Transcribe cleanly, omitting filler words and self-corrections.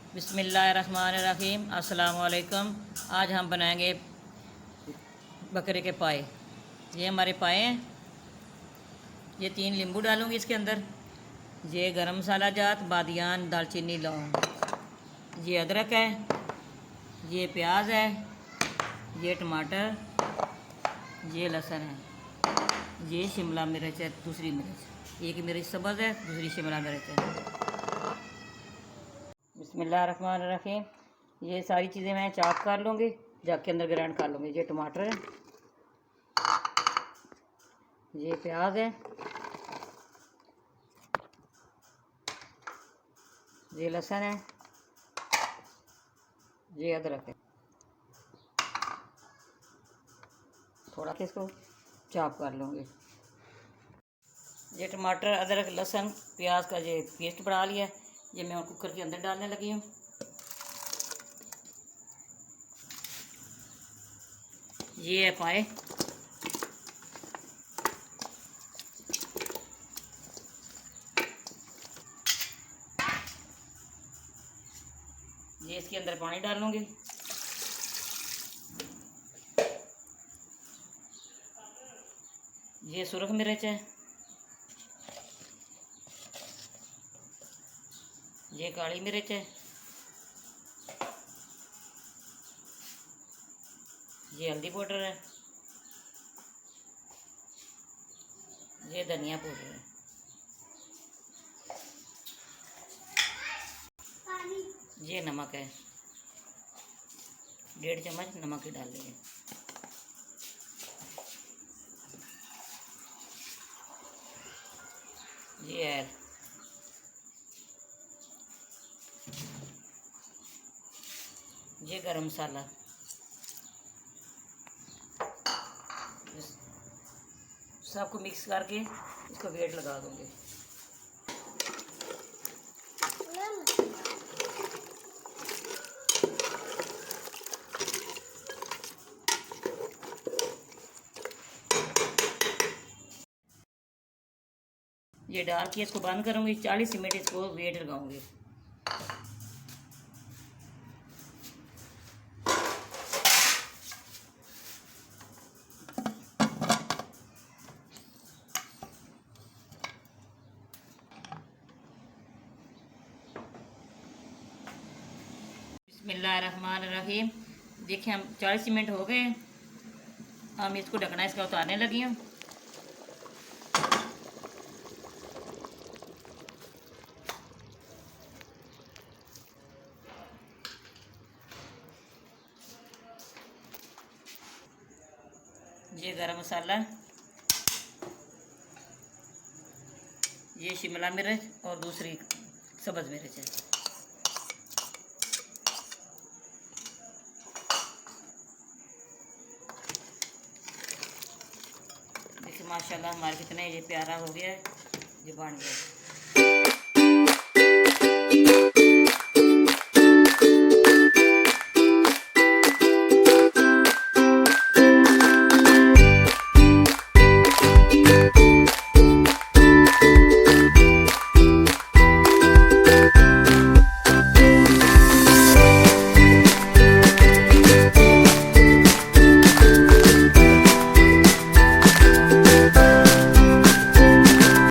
बिस्मिल्लाहिर्रहमानिर्रहीम। अस्सलाम वालेकुम। आज हम बनाएंगे बकरे के पाए। ये हमारे पाए हैं। ये 3 नींबू डालूंगी इसके अंदर। ये गरम मसाला जात, बादियान, दालचीनी, लौंग। ये अदरक है, ये प्याज है, ये टमाटर, ये लहसुन है, ये शिमला मिर्च है, दूसरी मिर्च। एक मिर्च सब्ज़ है, दूसरी शिमला मिर्च है। बिस्मिल्लाहिर्रहमानिर्रहीम। ये सारी चीज़ें मैं चॉप कर लूँगी, जग के अंदर ग्राइंड कर लूँगी। ये टमाटर है, ये प्याज है, ये लहसुन है, ये अदरक है। थोड़ा के इसको चॉप कर लूँगी। ये टमाटर, अदरक, लहसुन, प्याज का ये पेस्ट बना लिया है। ये मैं कुकर के अंदर डालने लगी हूँ। ये है पाए। ये इसके अंदर पानी डालूंगी। ये सुरख मिर्च है, ये काली मिर्च है, ये हल्दी पाउडर है, ये धनिया पाउडर है, ये नमक है। 1.5 चम्मच नमक ही डाल लेंगे। ये है, ये गरम मसाला। सबको मिक्स करके इसको वेट लगा दूंगी। ये डाल के इसको बंद करूंगी। 40 मिनट इसको वेट लगाऊंगी। बिस्मिल्लाहिर्रहमानिर्रहीम। देखिए हम 40 मिनट हो गए। हम इसको ढकना इसका उतारने लगी हूँ। ये गरम मसाला, ये शिमला मिर्च और दूसरी सब्ज़ मिर्च है। देखिए माशाल्लाह हमारे कितने ये प्यारा हो गया है। ये बन गया।